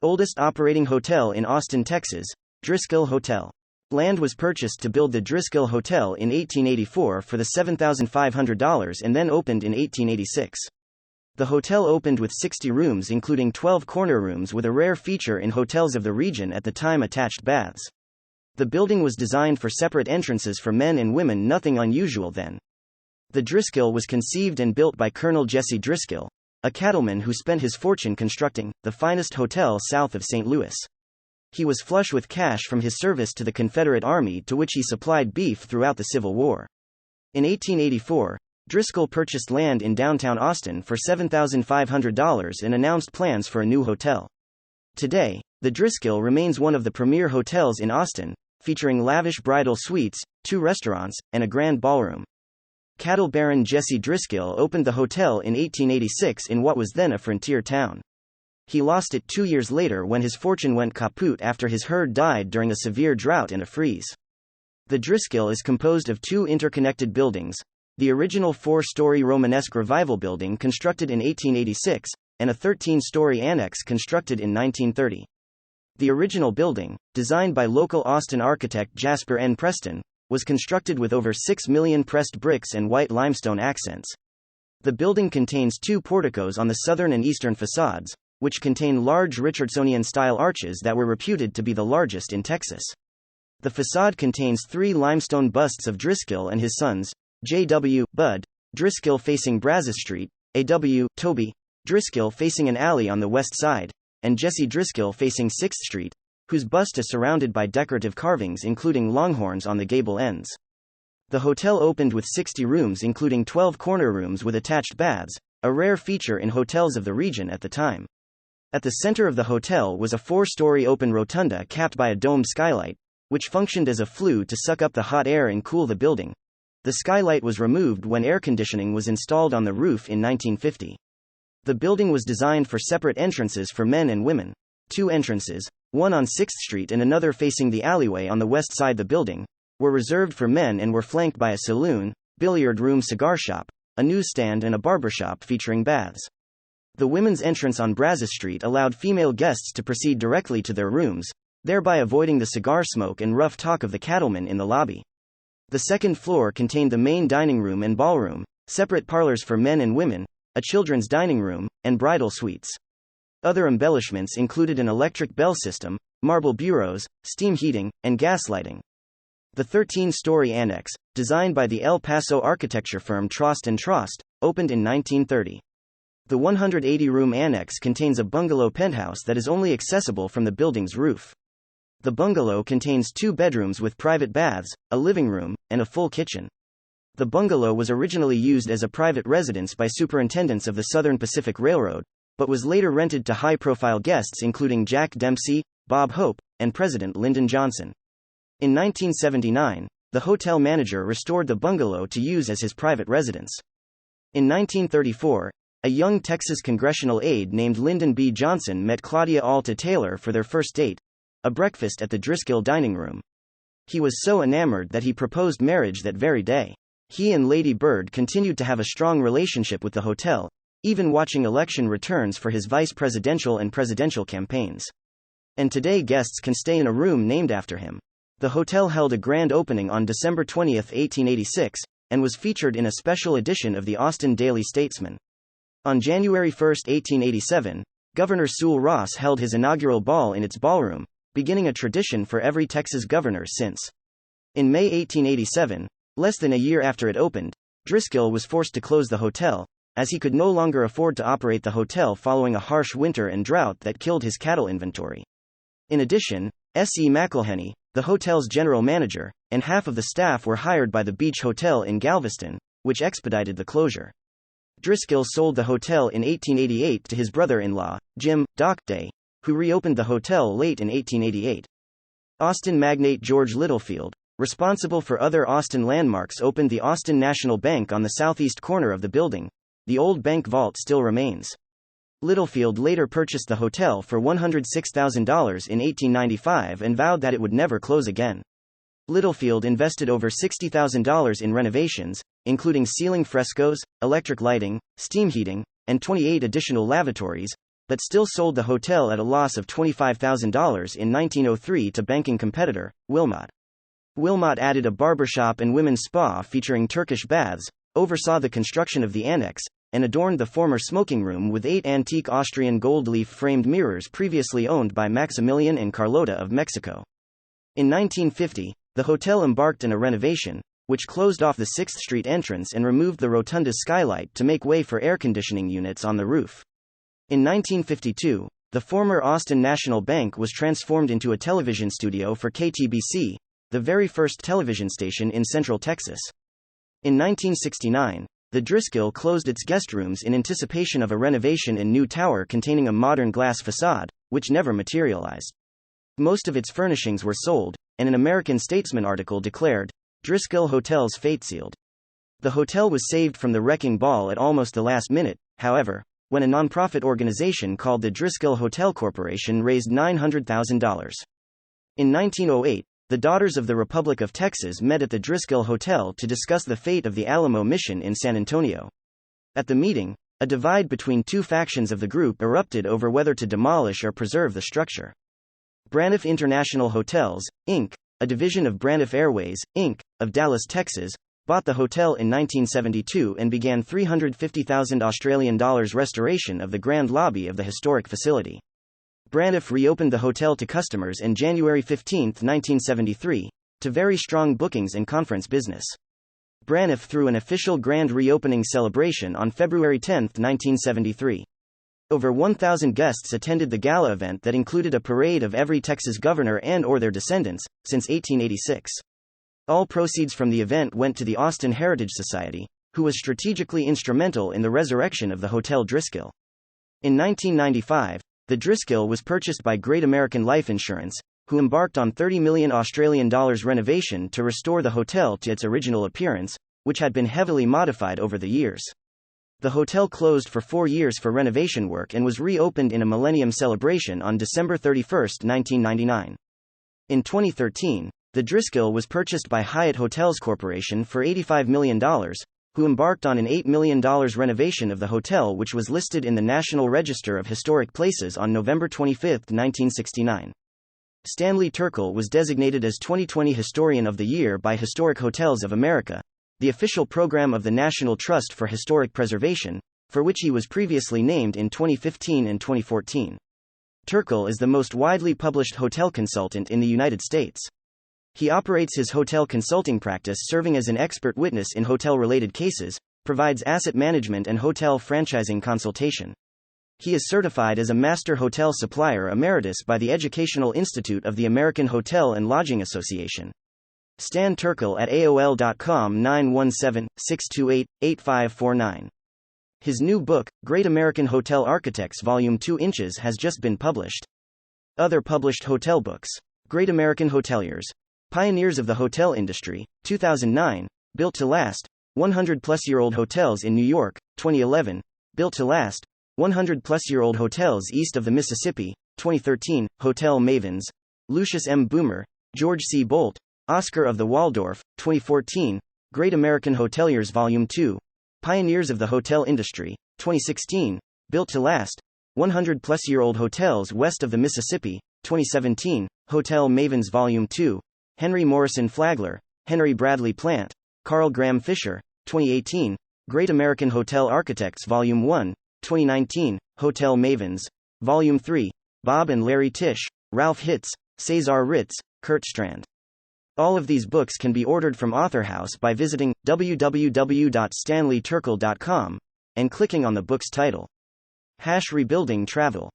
Oldest operating hotel in Austin, Texas, Driskill Hotel. Land was purchased to build the Driskill Hotel in 1884 for the $7,500 and then opened in 1886. The hotel opened with 60 rooms including 12 corner rooms, with a rare feature in hotels of the region at the time: attached baths. The building was designed for separate entrances for men and women, nothing unusual then. The Driskill was conceived and built by Colonel Jesse Driskill, a cattleman who spent his fortune constructing the finest hotel south of St. Louis. He was flush with cash from his service to the Confederate Army, to which he supplied beef throughout the Civil War. In 1884, Driskill purchased land in downtown Austin for $7,500 and announced plans for a new hotel. Today, the Driskill remains one of the premier hotels in Austin, featuring lavish bridal suites, 2 restaurants, and a grand ballroom. Cattle Baron Jesse Driskill opened the hotel in 1886 in what was then a frontier town. He lost it 2 years later when his fortune went kaput after his herd died during a severe drought and a freeze. The Driskill is composed of 2 interconnected buildings: the original 4-story Romanesque Revival building constructed in 1886, and a 13-story annex constructed in 1930. The original building, designed by local Austin architect Jasper N. Preston, was constructed with over 6 million pressed bricks and white limestone accents. The building contains 2 porticos on the southern and eastern facades, which contain large Richardsonian-style arches that were reputed to be the largest in Texas. The facade contains 3 limestone busts of Driskill and his sons, J.W. Bud Driskill facing Brazos Street, A.W. Toby Driskill facing an alley on the west side, and Jesse Driskill facing 6th Street, whose bust is surrounded by decorative carvings including longhorns on the gable ends. The hotel opened with 60 rooms including 12 corner rooms with attached baths, a rare feature in hotels of the region at the time. At the center of the hotel was a 4-story open rotunda capped by a domed skylight, which functioned as a flue to suck up the hot air and cool the building. The skylight was removed when air conditioning was installed on the roof in 1950. The building was designed for separate entrances for men and women. 2 entrances, one on 6th Street and another facing the alleyway on the west side of the building, were reserved for men and were flanked by a saloon, billiard room, cigar shop, a newsstand and a barbershop featuring baths. The women's entrance on Brazos Street allowed female guests to proceed directly to their rooms, thereby avoiding the cigar smoke and rough talk of the cattlemen in the lobby. The second floor contained the main dining room and ballroom, separate parlors for men and women, a children's dining room, and bridal suites. Other embellishments included an electric bell system, marble bureaus, steam heating, and gas lighting. The 13-story annex, designed by the El Paso architecture firm Trost & Trost, opened in 1930. The 180-room annex contains a bungalow penthouse that is only accessible from the building's roof. The bungalow contains 2 bedrooms with private baths, a living room, and a full kitchen. The bungalow was originally used as a private residence by superintendents of the Southern Pacific Railroad, but was later rented to high-profile guests including Jack Dempsey, Bob Hope, and President Lyndon Johnson. In 1979, the hotel manager restored the bungalow to use as his private residence. In 1934, a young Texas congressional aide named Lyndon B. Johnson met Claudia Alta Taylor for their first date, a breakfast at the Driskill dining room. He was so enamored that he proposed marriage that very day. He and Lady Bird continued to have a strong relationship with the hotel, even watching election returns for his vice presidential and presidential campaigns. And today guests can stay in a room named after him. The hotel held a grand opening on December 20, 1886, and was featured in a special edition of the Austin Daily Statesman. On January 1, 1887, Governor Sewell Ross held his inaugural ball in its ballroom, beginning a tradition for every Texas governor since. In May 1887, less than a year after it opened, Driskill was forced to close the hotel, as he could no longer afford to operate the hotel following a harsh winter and drought that killed his cattle inventory. In addition, S.E. McElhenney, the hotel's general manager, and half of the staff were hired by the Beach Hotel in Galveston, which expedited the closure. Driskill sold the hotel in 1888 to his brother-in-law, Jim Doc Day, who reopened the hotel late in 1888. Austin magnate George Littlefield, responsible for other Austin landmarks, opened the Austin National Bank on the southeast corner of the building. The old bank vault still remains. Littlefield later purchased the hotel for $106,000 in 1895 and vowed that it would never close again. Littlefield invested over $60,000 in renovations, including ceiling frescoes, electric lighting, steam heating, and 28 additional lavatories, but still sold the hotel at a loss of $25,000 in 1903 to banking competitor, Wilmot. Wilmot added a barbershop and women's spa featuring Turkish baths, oversaw the construction of the annex, and adorned the former smoking room with 8 antique Austrian gold leaf-framed mirrors previously owned by Maximilian and Carlota of Mexico. In 1950, the hotel embarked on a renovation, which closed off the 6th Street entrance and removed the rotunda's skylight to make way for air conditioning units on the roof. In 1952, the former Austin National Bank was transformed into a television studio for KTBC, the very first television station in Central Texas. In 1969, the Driskill closed its guest rooms in anticipation of a renovation and new tower containing a modern glass facade, which never materialized. Most of its furnishings were sold, and an American Statesman article declared, "Driskill Hotel's fate sealed." The hotel was saved from the wrecking ball at almost the last minute, however, when a nonprofit organization called the Driskill Hotel Corporation raised $900,000. In 1908, the Daughters of the Republic of Texas met at the Driskill Hotel to discuss the fate of the Alamo Mission in San Antonio. At the meeting, a divide between two factions of the group erupted over whether to demolish or preserve the structure. Braniff International Hotels, Inc., a division of Braniff Airways, Inc., of Dallas, Texas, bought the hotel in 1972 and began $350,000 restoration of the grand lobby of the historic facility. Braniff reopened the hotel to customers in January 15, 1973, to very strong bookings and conference business. Braniff threw an official grand reopening celebration on February 10, 1973. Over 1,000 guests attended the gala event that included a parade of every Texas governor and/or their descendants, since 1886. All proceeds from the event went to the Austin Heritage Society, who was strategically instrumental in the resurrection of the Hotel Driskill. In 1995, the Driskill was purchased by Great American Life Insurance, who embarked on $30 million renovation to restore the hotel to its original appearance, which had been heavily modified over the years. The hotel closed for 4 years for renovation work and was reopened in a Millennium celebration on December 31, 1999. In 2013, the Driskill was purchased by Hyatt Hotels Corporation for $85 million, who embarked on an $8 million renovation of the hotel, which was listed in the National Register of Historic Places on November 25, 1969. Stanley Turkle was designated as 2020 Historian of the Year by Historic Hotels of America, the official program of the National Trust for Historic Preservation, for which he was previously named in 2015 and 2014. Turkle is the most widely published hotel consultant in the United States. He operates his hotel consulting practice serving as an expert witness in hotel-related cases, provides asset management and hotel franchising consultation. He is certified as a Master Hotel Supplier Emeritus by the Educational Institute of the American Hotel and Lodging Association. Stan Turkle at AOL.com 917-628-8549. His new book, Great American Hotel Architects Volume 2 Inches, has just been published. Other published hotel books: Great American Hoteliers, Pioneers of the Hotel Industry, 2009, Built to Last, 100-plus-year-old hotels in New York, 2011, Built to Last, 100-plus-year-old hotels east of the Mississippi, 2013, Hotel Mavens, Lucius M. Boomer, George C. Bolt, Oscar of the Waldorf, 2014, Great American Hoteliers Volume 2, Pioneers of the Hotel Industry, 2016, Built to Last, 100-plus-year-old hotels west of the Mississippi, 2017, Hotel Mavens Volume 2, Henry Morrison Flagler, Henry Bradley Plant, Carl Graham Fisher, 2018, Great American Hotel Architects Volume 1, 2019, Hotel Mavens, Volume 3, Bob and Larry Tisch, Ralph Hitz, Cesar Ritz, Kurt Strand. All of these books can be ordered from AuthorHouse by visiting www.stanleyturkle.com and clicking on the book's title. #Rebuilding Travel